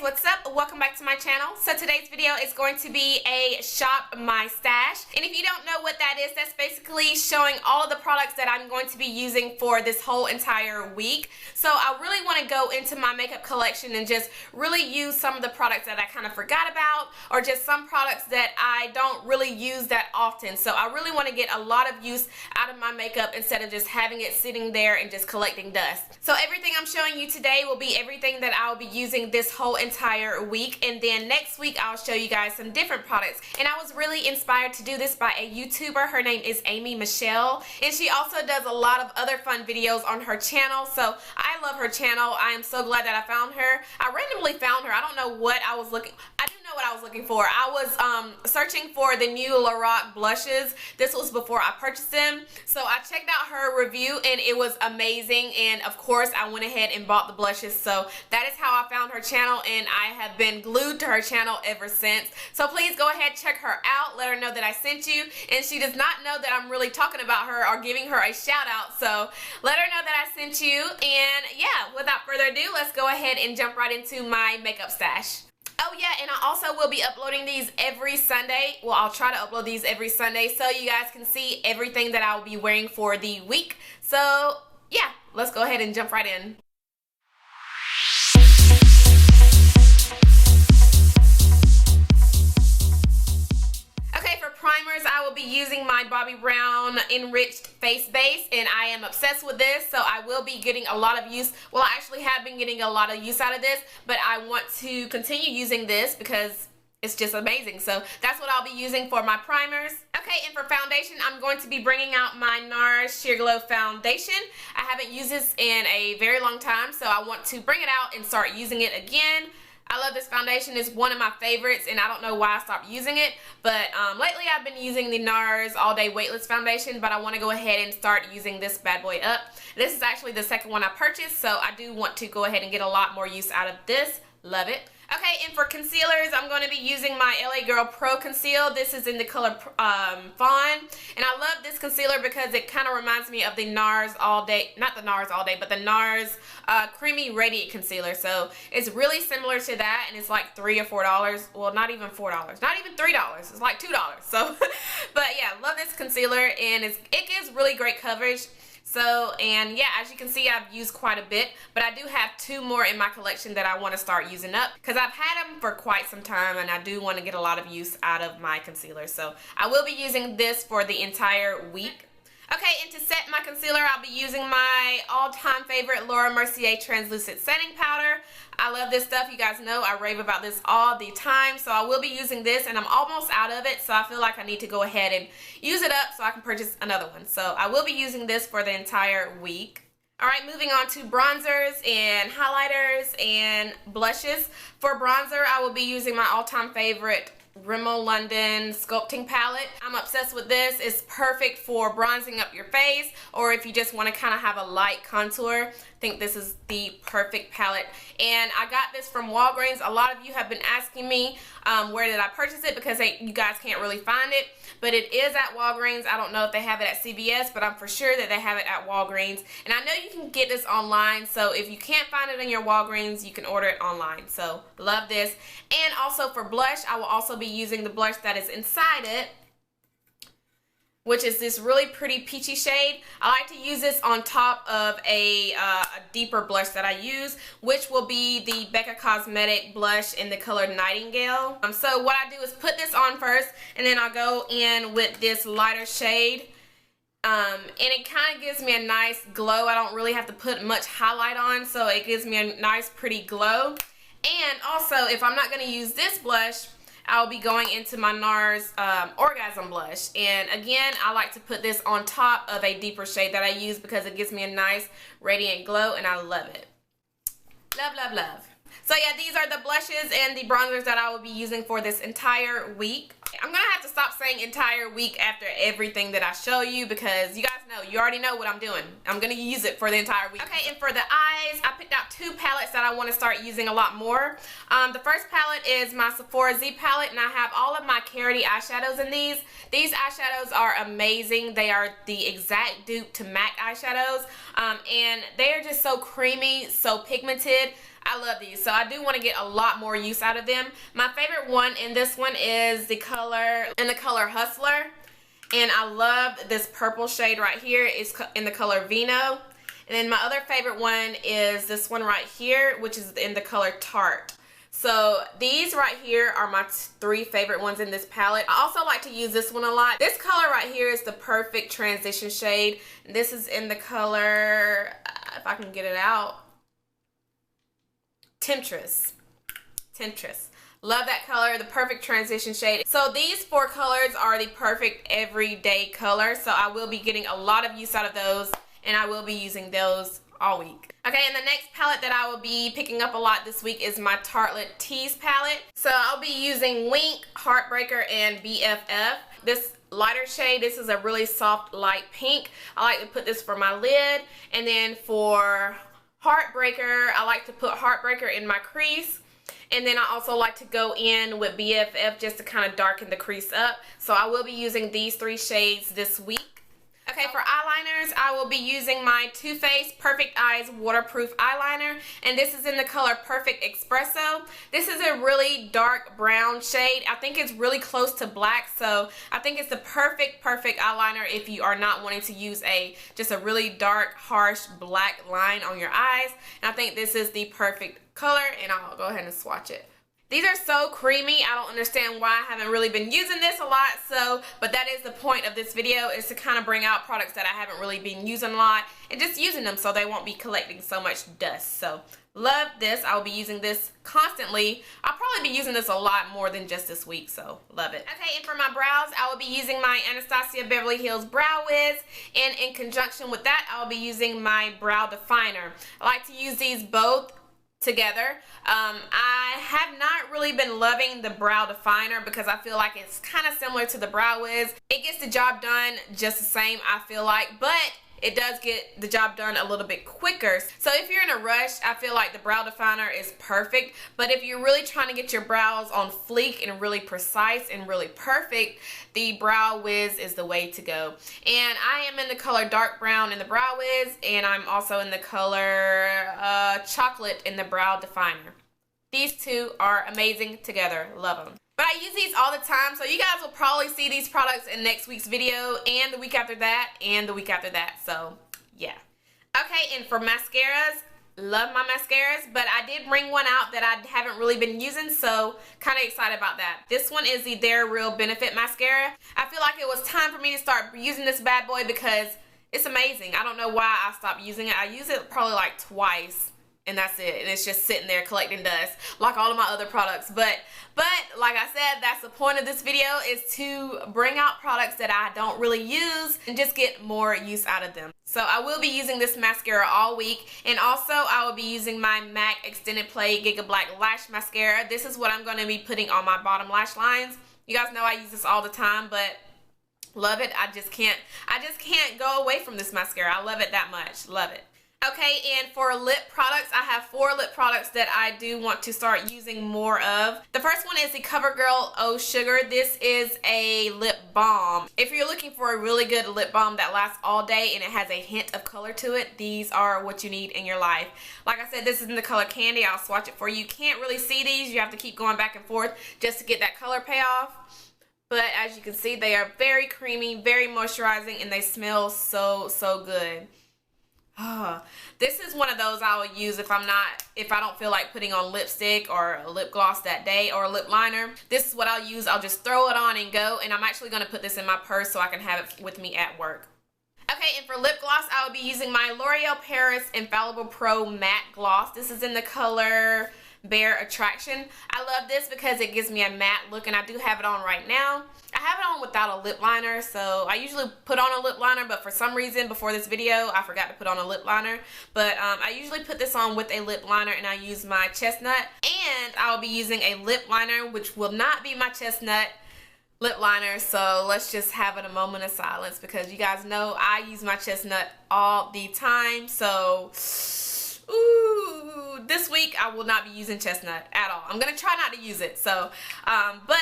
what's up? Welcome back to my channel. So today's video is going to be a shop my stash, and if you don't know what that is, that's basically showing all of the products that I'm going to be using for this whole entire week. So I really want to go into my makeup collection and just really use some of the products that I kind of forgot about, or just some products that I don't really use that often. So I really want to get a lot of use out of my makeup instead of just having it sitting there and just collecting dust. So everything I'm showing you today will be everything that I'll be using this whole entire week, and then next week I'll show you guys some different products. And I was really inspired to do this by a YouTuber. Her name is Amy Michelle, and she also does a lot of other fun videos on her channel. So I love her channel. I am so glad that I found her. I randomly found her. I don't know what I was looking, I didn't know what I was looking for. I was searching for the new L'Oreal blushes. This was before I purchased them. So I checked out her review and it was amazing, and of course I went ahead and bought the blushes. So that is how I found her channel, and I have been glued to her channel ever since. So please go ahead, check her out, let her know that I sent you, and she does not know that I'm really talking about her or giving her a shout out, so let her know that I sent you. And yeah, without further ado, let's go ahead and jump right into my makeup stash. Oh yeah, and I also will be uploading these every Sunday. Well, I'll try to upload these every Sunday so you guys can see everything that I'll be wearing for the week. So yeah, let's go ahead and jump right in. Primers, I will be using my Bobbi Brown Enriched Face Base, and I am obsessed with this, so I will be getting a lot of use. Well, I actually have been getting a lot of use out of this, but I want to continue using this because it's just amazing. So that's what I'll be using for my primers. Okay, and for foundation, I'm going to be bringing out my NARS Sheer Glow Foundation. I haven't used this in a very long time, so I want to bring it out and start using it again. I love this foundation. It's one of my favorites, and I don't know why I stopped using it, but lately I've been using the NARS All Day Weightless Foundation, but I want to go ahead and start using this bad boy up. This is actually the second one I purchased, so I do want to go ahead and get a lot more use out of this. Love it. Okay, and for concealers, I'm going to be using my LA Girl Pro Conceal. This is in the color Fawn, and I love this concealer because it kind of reminds me of the NARS All Day, not the NARS All Day, but the NARS Creamy Radiant Concealer. So it's really similar to that, and it's like $3 or $4. Well, not even $4, not even $3. It's like $2. So, but yeah, love this concealer, and it gives really great coverage. So, and yeah, as you can see, I've used quite a bit, but I do have two more in my collection that I want to start using up because I've had them for quite some time, and I do want to get a lot of use out of my concealer. So I will be using this for the entire week. Okay, and to set my concealer, I'll be using my all-time favorite Laura Mercier Translucent Setting Powder. I love this stuff. You guys know I rave about this all the time, so I will be using this, and I'm almost out of it, so I feel like I need to go ahead and use it up so I can purchase another one. So I will be using this for the entire week. Alright, moving on to bronzers and highlighters and blushes. For bronzer, I will be using my all-time favorite RIMMEL London Sculpting Palette. I'm obsessed with this. It's perfect for bronzing up your face, or if you just want to kind of have a light contour. I think this is the perfect palette, and I got this from Walgreens. A lot of you have been asking me where did I purchase it, because you guys can't really find it, but it is at Walgreens. I don't know if they have it at CVS, but I'm for sure that they have it at Walgreens, and I know you can get this online, so if you can't find it in your Walgreens, you can order it online. So love this. And also for blush, I will also be using the blush that is inside it, which is this really pretty peachy shade. I like to use this on top of a deeper blush that I use, which will be the BECCA Cosmetic blush in the color Nightingale. So what I do is put this on first, and then I'll go in with this lighter shade. And it kind of gives me a nice glow. I don't really have to put much highlight on, so it gives me a nice pretty glow. And also, if I'm not going to use this blush, I'll be going into my NARS Orgasm blush, and again, I like to put this on top of a deeper shade that I use because it gives me a nice radiant glow, and I love it. Love, love, love. So yeah, these are the blushes and the bronzers that I will be using for this entire week. I'm gonna have to stop saying entire week after everything that I show you, because you guys know, you already know what I'm doing. I'm gonna use it for the entire week. Okay, and for the eyes, I picked out two palettes that I want to start using a lot more. The first palette is my Sephora Z palette, and I have all of my Carity eyeshadows in these. These eyeshadows are amazing. They are the exact dupe to MAC eyeshadows, and they are just so creamy, so pigmented. I love these, so I do want to get a lot more use out of them. My favorite one in this one is the color Hustler, and I love this purple shade right here. It's in the color Vino. And then my other favorite one is this one right here, which is in the color Tarte. So these right here are my 3 favorite ones in this palette. I also like to use this one a lot. This color right here is the perfect transition shade. This is in the color, if I can get it out, Temptress. Love that color, the perfect transition shade. So these 4 colors are the perfect everyday color. So I will be getting a lot of use out of those, and I will be using those all week. Okay, and the next palette that I will be picking up a lot this week is my Tartelette Tease palette. So I'll be using Wink, Heartbreaker, and BFF. This lighter shade, this is a really soft light pink. I like to put this for my lid, and then for Heartbreaker, I like to put Heartbreaker in my crease. And then I also like to go in with BFF just to kind of darken the crease up. So I will be using these 3 shades this week. Okay, for eyeliners, I will be using my Too Faced Perfect Eyes Waterproof Eyeliner, and this is in the color Perfect Espresso. This is a really dark brown shade. I think it's really close to black, so I think it's the perfect eyeliner if you are not wanting to use just a really dark, harsh black line on your eyes. And I think this is the perfect color, and I'll go ahead and swatch it. These are so creamy. I don't understand why I haven't really been using this a lot, but that is the point of this video, is to kind of bring out products that I haven't really been using a lot and just using them so they won't be collecting so much dust. So love this. I'll be using this constantly. I'll probably be using this a lot more than just this week, so love it. Okay, and for my brows, I will be using my Anastasia Beverly Hills Brow Wiz, and in conjunction with that, I'll be using my brow definer. I like to use these both together. I have not really been loving the brow definer because I feel like it's kind of similar to the Brow Wiz. It gets the job done just the same, I feel like, but it does get the job done a little bit quicker. So if you're in a rush, I feel like the brow definer is perfect. But if you're really trying to get your brows on fleek and really precise and really perfect, the Brow Wiz is the way to go. And I am in the color dark brown in the Brow Wiz, and I'm also in the color chocolate in the brow definer. These 2 are amazing together. Love them. But I use these all the time, so you guys will probably see these products in next week's video, and the week after that, and the week after that. So yeah. Okay, and for mascaras, love my mascaras, but I did bring one out that I haven't really been using, so kind of excited about that. This one is the They're Real Benefit Mascara. I feel like it was time for me to start using this bad boy because it's amazing. I don't know why I stopped using it. I use it probably like twice, and that's it, and it's just sitting there collecting dust like all of my other products. But like I said, that's the point of this video, is to bring out products that I don't really use and just get more use out of them. So I will be using this mascara all week, and also I will be using my MAC Extended Play Giga Black Lash Mascara. This is what I'm going to be putting on my bottom lash lines. You guys know I use this all the time, but love it. I just can't go away from this mascara. I love it that much. Love it. Okay, and for lip products, I have 4 lip products that I do want to start using more of. The first one is the CoverGirl Oh Sugar. This is a lip balm. If you're looking for a really good lip balm that lasts all day and it has a hint of color to it, these are what you need in your life. Like I said, this is in the color Candy. I'll swatch it for you. You can't really see these. You have to keep going back and forth just to get that color payoff. But as you can see, they are very creamy, very moisturizing, and they smell so good. This is one of those I will use if I don't feel like putting on lipstick or a lip gloss that day, or a lip liner. This is what I'll use. I'll just throw it on and go, and I'm actually going to put this in my purse so I can have it with me at work. Okay, and for lip gloss, I will be using my L'Oreal Paris Infallible Pro Matte Gloss. This is in the color Bare Attraction. I love this because it gives me a matte look, and I do have it on right now. I have it on without a lip liner, so I usually put on a lip liner, but for some reason before this video I forgot to put on a lip liner. But I usually put this on with a lip liner, and I use my Chestnut, and I'll be using a lip liner which will not be my Chestnut lip liner. So let's just have a moment of silence, because you guys know I use my Chestnut all the time. So ooh, this week I will not be using Chestnut at all. I'm gonna try not to use it. So but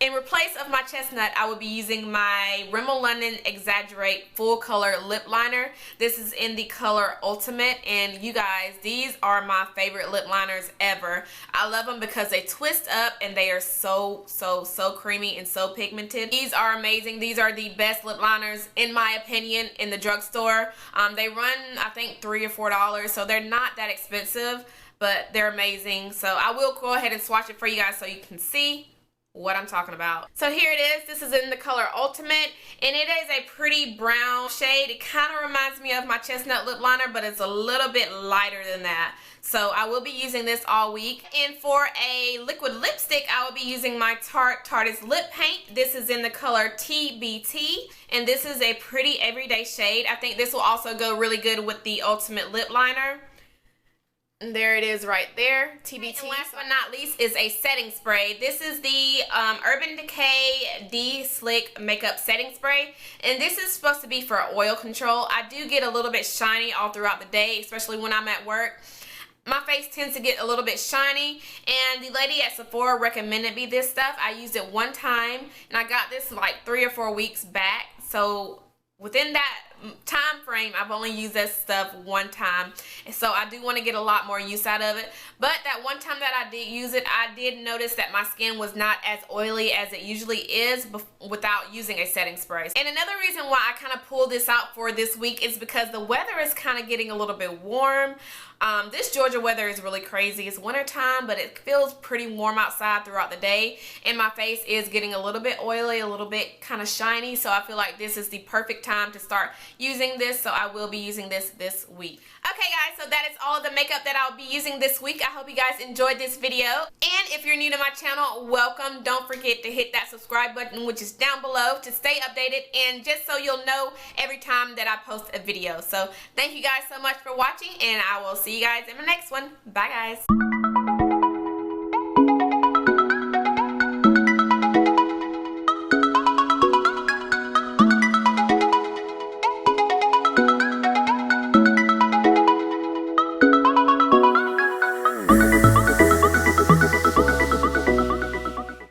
In replace of my chestnut, I will be using my Rimmel London Exaggerate Full Color Lip Liner. This is in the color Ultimate, and you guys, these are my favorite lip liners ever. I love them because they twist up and they are so creamy and so pigmented. These are amazing. These are the best lip liners, in my opinion, in the drugstore. They run, I think, $3 or $4, so they're not that expensive, but they're amazing. So I will go ahead and swatch it for you guys so you can see what I'm talking about. So here it is. This is in the color Ultimate, and it is a pretty brown shade. It kind of reminds me of my chestnut lip liner, but it's a little bit lighter than that. So I will be using this all week. And for a liquid lipstick, I will be using my Tarte's Lip Paint. This is in the color TBT, and this is a pretty everyday shade. I think this will also go really good with the Ultimate Lip Liner. And there it is right there, TBT. And last but not least is a setting spray. This is the Urban Decay De-Slick Makeup Setting Spray. And this is supposed to be for oil control. I do get a little bit shiny all throughout the day, especially when I'm at work. My face tends to get a little bit shiny, and the lady at Sephora recommended me this stuff. I used it one time, and I got this like 3 or 4 weeks back. So within that time frame, I've only used this stuff one time, and so I do want to get a lot more use out of it. But that one time that I did use it, I did notice that my skin was not as oily as it usually is without using a setting spray. And another reason why I kind of pulled this out for this week is because the weather is kind of getting a little bit warm. This Georgia weather is really crazy. It's winter time, but it feels pretty warm outside throughout the day, and my face is getting a little bit oily, a little bit kind of shiny, so I feel like this is the perfect time to start using this, so I will be using this week. Okay guys, so that is all of the makeup that I'll be using this week. I hope you guys enjoyed this video, and if you're new to my channel, welcome. Don't forget to hit that subscribe button, which is down below, to stay updated and just so you'll know every time that I post a video. So thank you guys so much for watching, and I will see you guys in the next one. Bye guys.